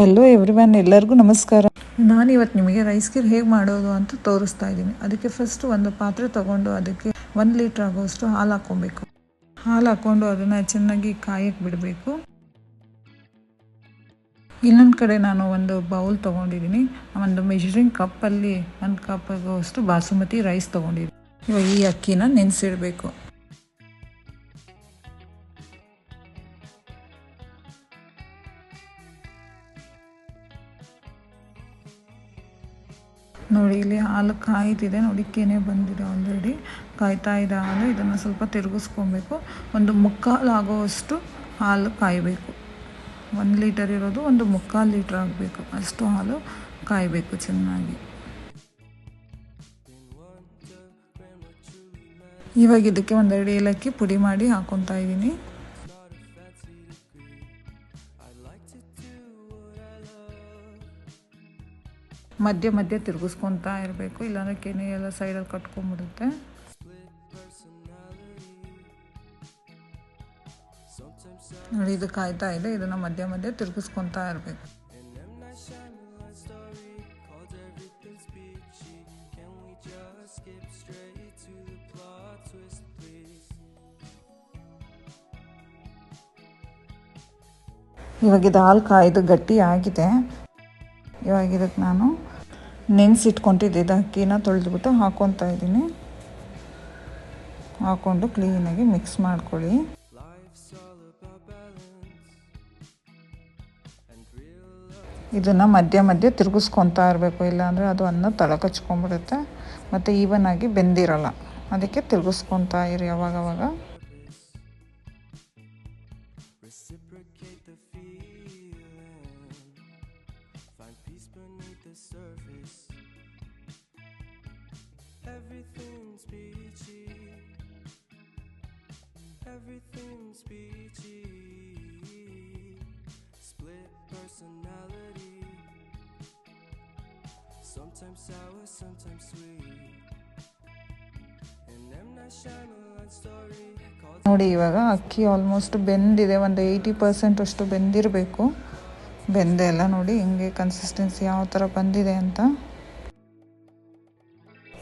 Hello everyone, ಎಲ್ಲರಿಗೂ ನಮಸ್ಕಾರ. ನಾನಿವತ್ತು ನಿಮಗೆ ರೈಸ್ ಗೀರ್ ಹೇಗೆ ಮಾಡೋದು ಅಂತ ತೋರಿಸ್ತಾ ಇದ್ದೀನಿ. ಅದಕ್ಕೆ ಫಸ್ಟ್ ಒಂದು ಪಾತ್ರೆ ತಗೊಂಡು ಅದಕ್ಕೆ 1 ಲೀಟ್ರ್ ಆಗೋಷ್ಟು ಹಾಲು ಹಾಕ್ಕೊಬೇಕು. ಹಾಲು ಹಾಕ್ಕೊಂಡು ಅದನ್ನು ಚೆನ್ನಾಗಿ ಕಾಯಕ್ಕೆ ಬಿಡಬೇಕು. ಇನ್ನೊಂದು ಕಡೆ ನಾನು ಒಂದು ಬೌಲ್ ತೊಗೊಂಡಿದ್ದೀನಿ. ಒಂದು ಮೆಜರಿಂಗ್ ಕಪ್ಪಲ್ಲಿ 1 ಕಪ್ ಆಗೋಷ್ಟು ಬಾಸುಮತಿ ರೈಸ್ ತೊಗೊಂಡಿದ್ದೀನಿ. ಇವಾಗ ಈ ಅಕ್ಕಿನ ನೆನೆಸಿಡಬೇಕು. ನೋಡಿ, ಇಲ್ಲಿ ಹಾಲು ಕಾಯ್ತಿದೆ. ನೋಡಿ, ಕೆನೆ ಬಂದಿದೆ, ಆಲ್ರೆಡಿ ಕಾಯ್ತಾ ಇದೆ ಹಾಲು. ಇದನ್ನು ಸ್ವಲ್ಪ ತಿರುಗಿಸ್ಕೊಬೇಕು. ಒಂದು 3/4 ಆಗೋವಷ್ಟು ಹಾಲು ಕಾಯಬೇಕು. 1 ಲೀಟರ್ ಇರೋದು 1/4 ಲೀಟ್ರ್ ಆಗಬೇಕು. ಅಷ್ಟು ಹಾಲು ಕಾಯಬೇಕು ಚೆನ್ನಾಗಿ. ಇವಾಗ ಇದಕ್ಕೆ 1 ಏಲಕ್ಕಿ ಪುಡಿ ಮಾಡಿ ಹಾಕ್ಕೊತಾ ಇದ್ದೀನಿ. ಮಧ್ಯೆ ಮಧ್ಯೆ ತಿರುಗಿಸ್ಕೊತಾ ಇರಬೇಕು, ಇಲ್ಲಾಂದರೆ ಕೆನೆ ಎಲ್ಲ ಸೈಡಲ್ಲಿ ಕಟ್ಕೊಂಡ್ಬಿಡುತ್ತೆ. ನೋಡಿ, ಇದು ಕಾಯ್ತಾ ಇದೆ. ಇದನ್ನು ಮಧ್ಯೆ ಮಧ್ಯೆ ತಿರುಗಿಸ್ಕೊತಾ ಇರಬೇಕು. ಇವಾಗ ಇದು ಹಾಲು ಕಾಯ್ದು ಗಟ್ಟಿ ಆಗಿದೆ. ಇವಾಗ ಇದಕ್ಕೆ ನಾನು ನೆನೆಸಿಟ್ಕೊಂಡಿದ್ದ ಅಕ್ಕಿನ ತೊಳೆದ್ಬಿಟ್ಟು ಹಾಕ್ಕೊತಾ ಇದ್ದೀನಿ. ಹಾಕ್ಕೊಂಡು ಕ್ಲೀನಾಗಿ ಮಿಕ್ಸ್ ಮಾಡ್ಕೊಳ್ಳಿ. ಇದನ್ನು ಮಧ್ಯೆ ಮಧ್ಯೆ ತಿರುಗಿಸ್ಕೊತಾ ಇರಬೇಕು, ಇಲ್ಲಾಂದರೆ ಅದು ಅನ್ನ ತಳ ಕಚ್ಕೊಂಡ್ಬಿಡುತ್ತೆ ಮತ್ತು ಈವನ್ ಆಗಿ ಬೆಂದಿರಲ್ಲ. ಅದಕ್ಕೆ ತಿರುಗಿಸ್ಕೊತಾ ಇರಿ ಅವಾಗವಾಗ. Everything's peachy, split personality, sometimes sour, sometimes sweet, and M. Night Shyamalan story. ನೋಡಿ, ಇವಾಗ ಅಕ್ಕಿ ಆಲ್ಮೋಸ್ಟ್ ಬೆಂದಿದೆ. ಒಂದು 80% ಅಷ್ಟು ಬೆಂದಿರಬೇಕು. ಬೆಂದೆ ಎಲ್ಲ ನೋಡಿ ಹಿಂಗೆ ಕನ್ಸಿಸ್ಟೆನ್ಸಿ ಯಾವ ಥರ ಬಂದಿದೆ ಅಂತ.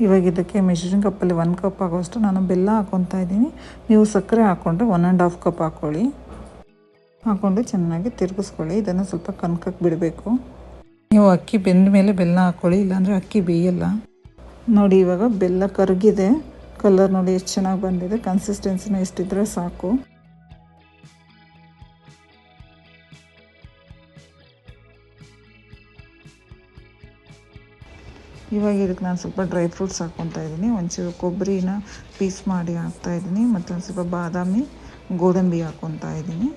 ಇವಾಗ ಇದಕ್ಕೆ ಮೆಜರಿಂಗ್ ಕಪ್ಪಲ್ಲಿ 1 ಕಪ್ ಆಗೋಷ್ಟು ನಾನು ಬೆಲ್ಲ ಹಾಕ್ಕೊತಾ ಇದ್ದೀನಿ. ನೀವು ಸಕ್ಕರೆ ಹಾಕ್ಕೊಂಡ್ರೆ 1.5 ಕಪ್ ಹಾಕ್ಕೊಳ್ಳಿ. ಹಾಕ್ಕೊಂಡು ಚೆನ್ನಾಗಿ ತಿರುಗಿಸ್ಕೊಳ್ಳಿ. ಇದನ್ನು ಸ್ವಲ್ಪ ಕನ್ಕಕ್ಕೆ ಬಿಡಬೇಕು. ನೀವು ಅಕ್ಕಿ ಬೆಂದ ಮೇಲೆ ಬೆಲ್ಲ ಹಾಕ್ಕೊಳ್ಳಿ, ಇಲ್ಲಾಂದರೆ ಅಕ್ಕಿ ಬೇಯಲ್ಲ. ನೋಡಿ, ಇವಾಗ ಬೆಲ್ಲ ಕರಗಿದೆ. ಕಲರ್ ನೋಡಿ ಎಷ್ಟು ಚೆನ್ನಾಗಿ ಬಂದಿದೆ. ಕನ್ಸಿಸ್ಟೆನ್ಸಿನ ಎಷ್ಟಿದ್ರೆ ಸಾಕು. ಇವಾಗ ಇದಕ್ಕೆ ನಾನು ಸ್ವಲ್ಪ ಡ್ರೈ ಫ್ರೂಟ್ಸ್ ಹಾಕ್ಕೊತಾ ಇದ್ದೀನಿ. ಒಂಚೂರು ಕೊಬ್ಬರಿನ ಪೀಸ್ ಮಾಡಿ ಹಾಕ್ತಾಯಿದ್ದೀನಿ ಮತ್ತು ಒಂದು ಸ್ವಲ್ಪ ಬಾದಾಮಿ, ಗೋಡಂಬಿ ಹಾಕ್ಕೊತಾ ಇದ್ದೀನಿ.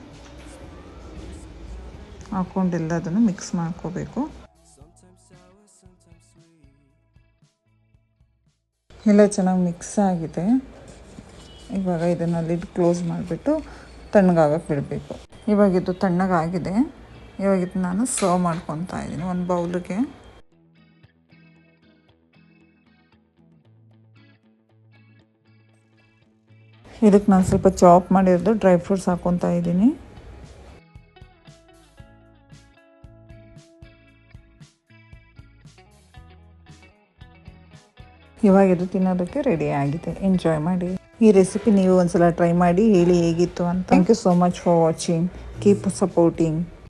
ಹಾಕ್ಕೊಂಡೆಲ್ಲದನ್ನು ಮಿಕ್ಸ್ ಮಾಡ್ಕೋಬೇಕು. ಎಲ್ಲ ಚೆನ್ನಾಗಿ ಮಿಕ್ಸ್ ಆಗಿದೆ. ಇವಾಗ ಇದನ್ನು ಲಿಡ್ ಕ್ಲೋಸ್ ಮಾಡಿಬಿಟ್ಟು ತಣ್ಣಗಾಗಕ್ಕೆ ಬಿಡಬೇಕು. ಇವಾಗ ಇದು ತಣ್ಣಗಾಗಿದೆ. ಇವಾಗ ಇದು ನಾನು ಸರ್ವ್ ಮಾಡ್ಕೊತಾ ಇದ್ದೀನಿ ಒಂದು ಬೌಲಿಗೆ. ಇದಕ್ಕೆ ನಾನು ಸ್ವಲ್ಪ ಚಾಪ್ ಮಾಡಿರೋದು ಡ್ರೈ ಫ್ರೂಟ್ಸ್ ಹಾಕ್ಕೊತಾ ಇದ್ದೀನಿ. ಇವಾಗ ಇದು ತಿನ್ನೋದಕ್ಕೆ ರೆಡಿ ಆಗಿದೆ. ಎಂಜಾಯ್ ಮಾಡಿ. ಈ ರೆಸಿಪಿ ನೀವು ಒಂದ್ಸಲ ಟ್ರೈ ಮಾಡಿ ಹೇಳಿ ಹೇಗಿತ್ತು ಅಂತ. Thank you so much for watching. Keep supporting.